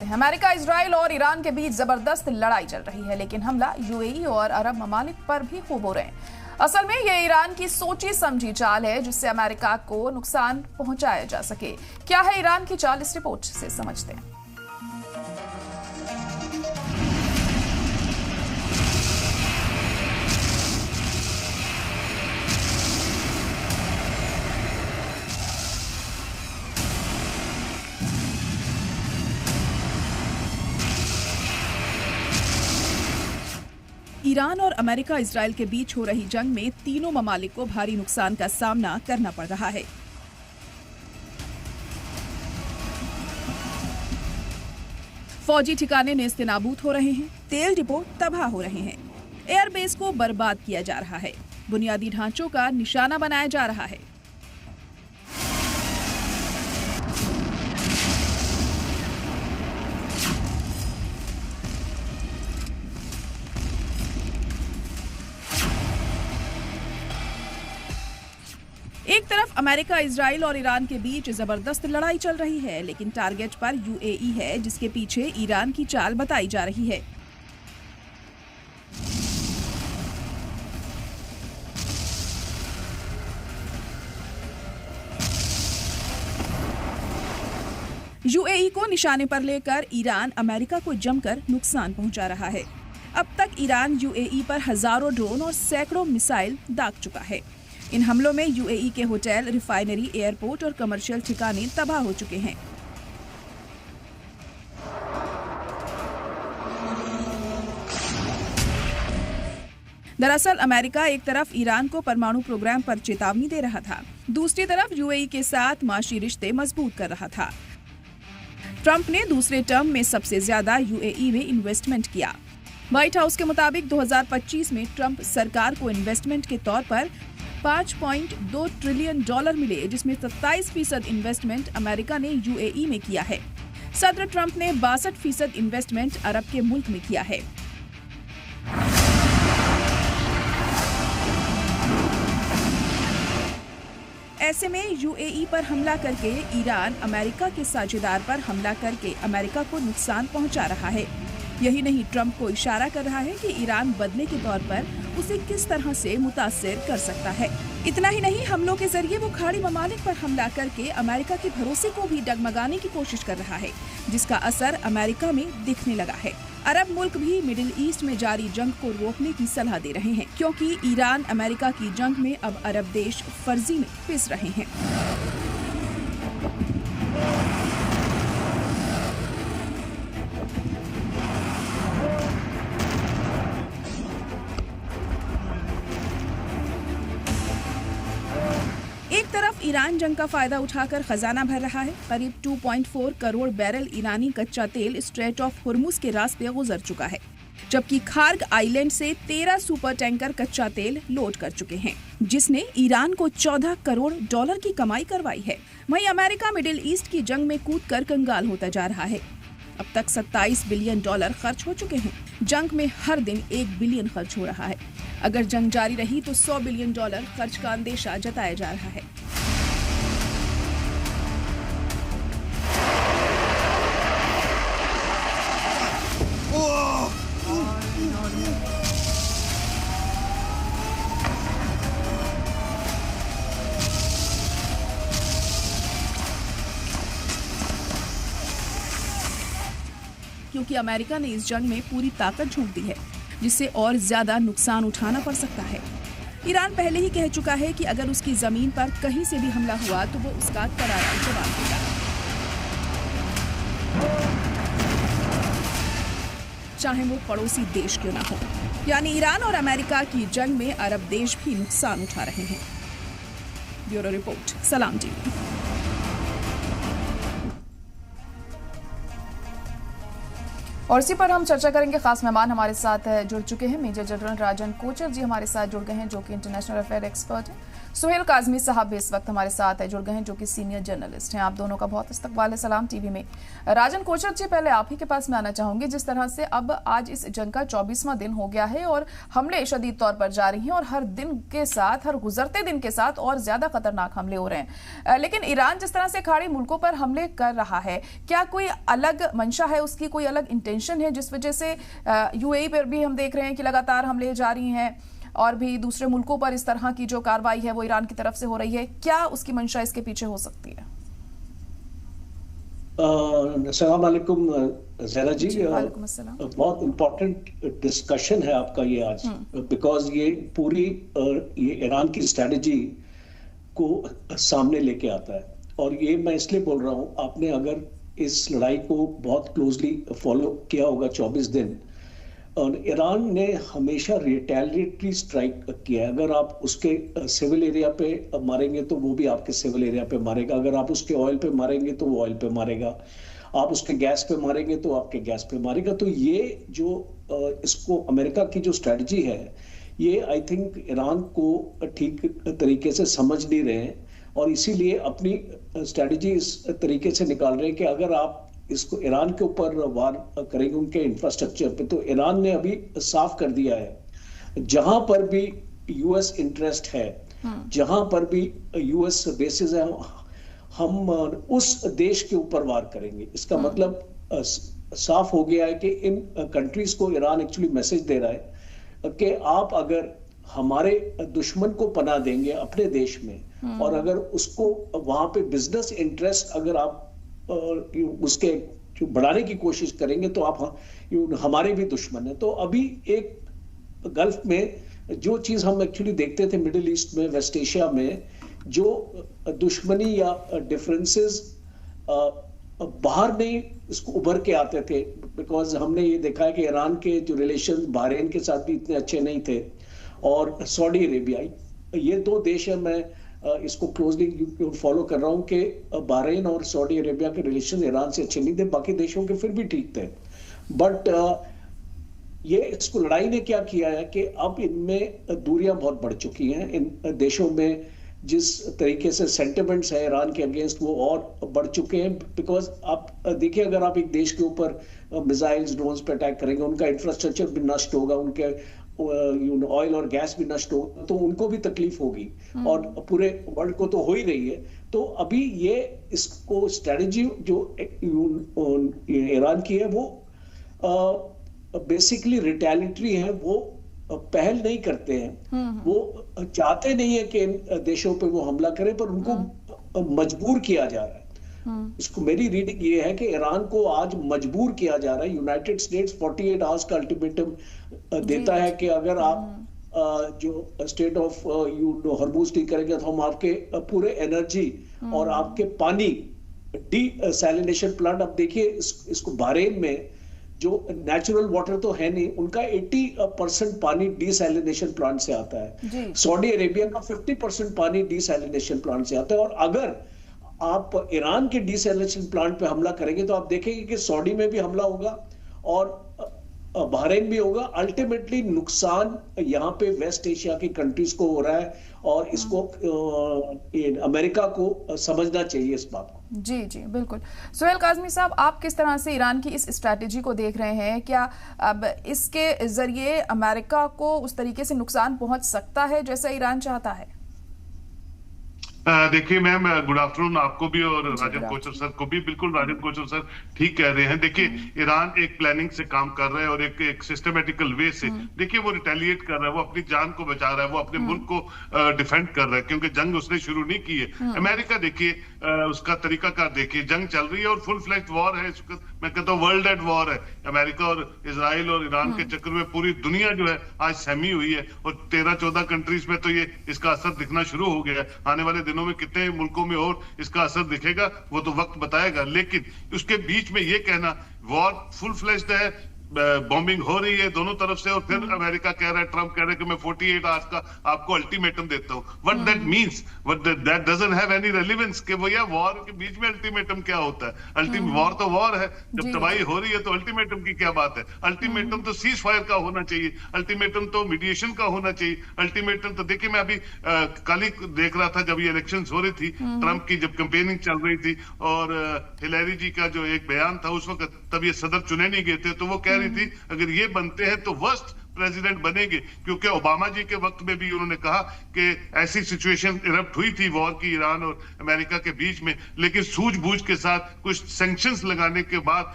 America, Israel और Iran के बीच जबरदस्त लड़ाई चल रही है, लेकिन हमला यूएई और अरब ममालिक पर भी खूब हो रहे हैं। असल में ये ईरान की सोची समझी चाल है जिससे अमेरिका को नुकसान पहुंचाया जा सके। क्या है ईरान की चाल, इस रिपोर्ट से समझते हैं। ईरान और अमेरिका इजराइल के बीच हो रही जंग में तीनों ममालिक को भारी नुकसान का सामना करना पड़ रहा है। फौजी ठिकाने नेस्तनाबूद हो रहे हैं, तेल डिपो तबाह हो रहे हैं, एयरबेस को बर्बाद किया जा रहा है, बुनियादी ढांचों का निशाना बनाया जा रहा है। एक तरफ अमेरिका, इजराइल और ईरान के बीच जबरदस्त लड़ाई चल रही है, लेकिन टारगेट पर यूएई है जिसके पीछे ईरान की चाल बताई जा रही है। यूएई को निशाने पर लेकर ईरान अमेरिका को जमकर नुकसान पहुंचा रहा है। अब तक ईरान यूएई पर हजारों ड्रोन और सैकड़ों मिसाइल दाग चुका है। इन हमलों में यूएई के होटल, रिफाइनरी, एयरपोर्ट और कमर्शियल ठिकाने तबाह हो चुके हैं। दरअसल अमेरिका एक तरफ ईरान को परमाणु प्रोग्राम पर चेतावनी दे रहा था, दूसरी तरफ यूएई के साथ माशी रिश्ते मजबूत कर रहा था। ट्रंप ने दूसरे टर्म में सबसे ज्यादा यूएई में इन्वेस्टमेंट किया। व्हाइट हाउस के मुताबिक 2025 में ट्रंप सरकार को इन्वेस्टमेंट के तौर पर $5.2 ट्रिलियन मिले, जिसमें 27% इन्वेस्टमेंट अमेरिका ने यूएई में किया है। सदर ट्रंप ने 62% इन्वेस्टमेंट अरब के मुल्क में किया है। ऐसे में यूएई पर हमला करके ईरान अमेरिका के साझेदार पर हमला करके अमेरिका को नुकसान पहुंचा रहा है। यही नहीं, ट्रंप को इशारा कर रहा है कि ईरान बदले के तौर पर उसे किस तरह से मुतासिर कर सकता है। इतना ही नहीं, हमलों के जरिए वो खाड़ी ममालिक पर हमला करके अमेरिका के भरोसे को भी डगमगाने की कोशिश कर रहा है, जिसका असर अमेरिका में दिखने लगा है। अरब मुल्क भी मिडिल ईस्ट में जारी जंग को रोकने की सलाह दे रहे हैं, क्योंकि ईरान अमेरिका की जंग में अब अरब देश फर्जी में पिस रहे हैं। एक तरफ ईरान जंग का फायदा उठाकर खजाना भर रहा है। करीब 2.4 करोड़ बैरल ईरानी कच्चा तेल स्ट्रेट ऑफ हुर्मुज के रास्ते गुजर चुका है, जबकि खार्ग आइलैंड से 13 सुपर टैंकर कच्चा तेल लोड कर चुके हैं, जिसने ईरान को $14 करोड़ की कमाई करवाई है। वहीं अमेरिका मिडिल ईस्ट की जंग में कूदकर कंगाल होता जा रहा है। अब तक $27 बिलियन खर्च हो चुके हैं। जंग में हर दिन $1 बिलियन खर्च हो रहा है। अगर जंग जारी रही तो $100 बिलियन खर्च का अंदेशा जताया जा रहा है। क्योंकि अमेरिका ने इस जंग में पूरी ताकत झोंक दी है, जिससे और ज्यादा नुकसान उठाना पड़ सकता है। ईरान पहले ही कह चुका है कि अगर उसकी जमीन पर कहीं से भी हमला हुआ तो वो उसका करारा जवाब देगा। चाहे वो पड़ोसी देश क्यों ना हो। यानी ईरान और अमेरिका की जंग में अरब देश भी नुकसान उठा रहे हैं। ब्यूरो रिपोर्ट, सलाम टीवी। और इसी पर हम चर्चा करेंगे। खास मेहमान हमारे साथ जुड़ चुके हैं। मेजर जनरल राजन कोचर जी हमारे साथ जुड़ गए हैं, जो कि इंटरनेशनल अफेयर एक्सपर्ट हैं। सुहेल काज़मी साहब भी इस वक्त हमारे साथ है, जुड़ गए हैं, जो कि सीनियर जर्नलिस्ट हैं। आप दोनों का बहुत इस्तकबाल है सलाम टीवी में। राजन कोचर जी, पहले आप ही के पास में आना चाहूंगी। जिस तरह से अब आज इस जंग का 24वां दिन हो गया है और हमले शदीद तौर पर जारी हैं और हर दिन के साथ, हर गुजरते दिन के साथ और ज्यादा खतरनाक हमले हो रहे हैं, लेकिन ईरान जिस तरह से खाड़ी मुल्कों पर हमले कर रहा है, क्या कोई अलग मंशा है उसकी, कोई अलग इंटेंशन है जिस वजह से यूएई पर भी हम देख रहे हैं कि लगातार हमले जारी हैं और भी दूसरे मुल्कों पर इस तरह की जो कार्रवाई है वो ईरान की तरफ से हो रही है? क्या उसकी मंशा इसके पीछे हो सकती है? अस्सलाम वालेकुम ज़हरा जी, वालेकुम अस्सलाम। बहुत इम्पोर्टेंट डिस्कशन है आपका ये आज, बिकॉज ये पूरी ये ईरान की स्ट्रेटजी को सामने लेके आता है। और ये मैं इसलिए बोल रहा हूँ, आपने अगर इस लड़ाई को बहुत क्लोजली फॉलो किया होगा 24 दिन, और ईरान ने हमेशा रिटेलिएटरी स्ट्राइक किया है। अगर आप उसके सिविल एरिया पे मारेंगे तो वो भी आपके सिविल एरिया पे मारेगा, अगर आप उसके ऑयल पे मारेंगे तो वो ऑयल पे मारेगा, आप उसके गैस पे मारेंगे तो आपके गैस पे मारेगा। तो ये जो इसको अमेरिका की जो स्ट्रेटजी है, ये आई थिंक ईरान को ठीक तरीके से समझ नहीं रहे हैं और इसीलिए अपनी स्ट्रेटजी इस तरीके से निकाल रहे हैं कि अगर आप इसको ईरान के ऊपर वार करेंगे, उनके इंफ्रास्ट्रक्चर पे, तो ईरान ने अभी साफ कर दिया है जहां पर भी यूएस इंटरेस्ट है, जहां पर भी यूएस बेसिस है, हम उस देश के ऊपर वार करेंगे। इसका मतलब साफ हो गया है कि इन कंट्रीज को ईरान एक्चुअली मैसेज दे रहा है कि आप अगर हमारे दुश्मन को पनाह देंगे अपने देश में और अगर उसको वहां पे बिजनेस इंटरेस्ट अगर आप उसके जो बढ़ाने की कोशिश करेंगे तो आप हमारे भी दुश्मन है। तो अभी एक गल्फ में जो चीज हम एक्चुअली देखते थे मिडिल ईस्ट में, वेस्ट एशिया में, जो दुश्मनी या डिफरेंसेस बाहर नहीं इसको उभर के आते थे, बिकॉज हमने ये देखा है कि ईरान के जो रिलेशन बहरीन के साथ भी इतने अच्छे नहीं थे और सऊदी अरेबिया, ये दो देश है, मैं इसको क्लोजली फॉलो कर रहा हूं कि बहरीन और सऊदी अरेबिया के रिलेशन ईरान से अच्छे नहीं थे, बाकी देशों के फिर भी ठीक थे। बट ये इसको लड़ाई ने क्या किया है कि अब इनमें दूरियां बहुत बढ़ चुकी हैं। इन देशों में जिस तरीके से सेंटिमेंट्स है ईरान के अगेंस्ट वो और बढ़ चुके हैं, बिकॉज आप देखिए अगर आप एक देश के ऊपर मिसाइल्स ड्रोन्स पे अटैक करेंगे, उनका इंफ्रास्ट्रक्चर भी नष्ट होगा, उनके ऑयल और गैस भी नष्ट होगा, तो उनको भी तकलीफ होगी और पूरे वर्ल्ड को तो हो ही रही है। तो अभी ये इसको स्ट्रेटजी जो ईरान की है वो बेसिकली रिटेलिटरी है, वो पहल नहीं करते हैं, वो चाहते नहीं है कि इन देशों पे वो हमला करें, पर उनको मजबूर किया जा रहा है। इसको मेरी रीडिंग ये है कि ईरान को आज मजबूर किया जा रहा है। यूनाइटेड स्टेट्स 48 आवर्स का अल्टीमेटम देता है कि अगर आप जो स्टेट ऑफ हॉर्मुज़ ठीक करेंगे तो हम आपके पूरे एनर्जी और आपके पानी डीसैलिनेशन प्लांट, अब देखिए इसको बहरीन में जो नेचुरल वाटर तो है नहीं, उनका 80% पानी डीसैलिनेशन प्लांट से आता है। सऊदी अरेबिया का 50% पानी डीसैलिनेशन प्लांट से आता है। और अगर आप ईरान के डीसैलिनेशन प्लांट पे हमला करेंगे तो आप देखेंगे कि सऊदी में भी हमला होगा और बहरीन भी होगा। अल्टीमेटली नुकसान यहाँ पे वेस्ट एशिया की कंट्रीज को हो रहा है और इसको अमेरिका को समझना चाहिए इस बात को। जी जी बिल्कुल। सुहेल काज़मी साहब, आप किस तरह से ईरान की इस स्ट्रैटेजी को देख रहे हैं? क्या अब इसके जरिए अमेरिका को उस तरीके से नुकसान पहुंच सकता है जैसा ईरान चाहता है? देखिए मैम, गुड आफ्टरनून आपको भी और राजन कोचर सर को भी। बिल्कुल राजन कोचर सर ठीक कह रहे हैं। देखिए ईरान एक प्लानिंग से काम कर रहा है और एक सिस्टमेटिकल वे से, देखिए वो रिटेलिएट कर रहा है, वो अपनी जान को बचा रहा है, वो अपने मुल्क को डिफेंड कर रहा है, क्योंकि जंग उसने शुरू नहीं की है। अमेरिका देखिए उसका तरीकाकार देखिए, जंग चल रही है और फुल फ्लैश्ड वॉर है, मैं कहता हूँ वर्ल्ड एट वॉर है। अमेरिका और इजराइल और ईरान के चक्कर में पूरी दुनिया जो है आज सहमी हुई है और 13-14 कंट्रीज में तो ये इसका असर दिखना शुरू हो गया है। आने वाले दिनों में कितने मुल्कों में और इसका असर दिखेगा वो तो वक्त बताएगा। लेकिन उसके बीच में ये कहना वॉर फुल फ्लैश्ड है, बॉम्बिंग हो रही है दोनों तरफ से, और फिर अमेरिका कह रहा है, ट्रम्प कह रहा है कि मैं 48 आवर्स का आपको अल्टीमेटम देता हूं। What that means, that doesn't have any relevance कि भैया वॉर के बीच में अल्टीमेटम क्या होता है? वॉर तो वॉर है, जब तबाही हो रही है तो अल्टीमेटम की क्या बात है? अल्टीमेटम तो सीज फायर का होना चाहिए, अल्टीमेटम तो मीडिएशन का होना चाहिए। अल्टीमेटम तो देखिए, मैं अभी कल ही देख रहा था जब ये इलेक्शंस हो रही थी, ट्रम्प की जब कैंपेनिंग चल रही थी, और हिलेरी जी का जो एक बयान था उस वक्त, तब ये सदर चुने नहीं गए थे, तो वो कह रही थी अगर ये बनते हैं तो वर्स्ट प्रेसिडेंट बनेंगे, क्योंकि ओबामा जी के वक्त में भी उन्होंने कहा कि ऐसी सिचुएशन इरप्ट हुई थी वॉर की ईरान और अमेरिका के बीच में, लेकिन सूझबूझ के साथ कुछ सैंक्शंस लगाने के बाद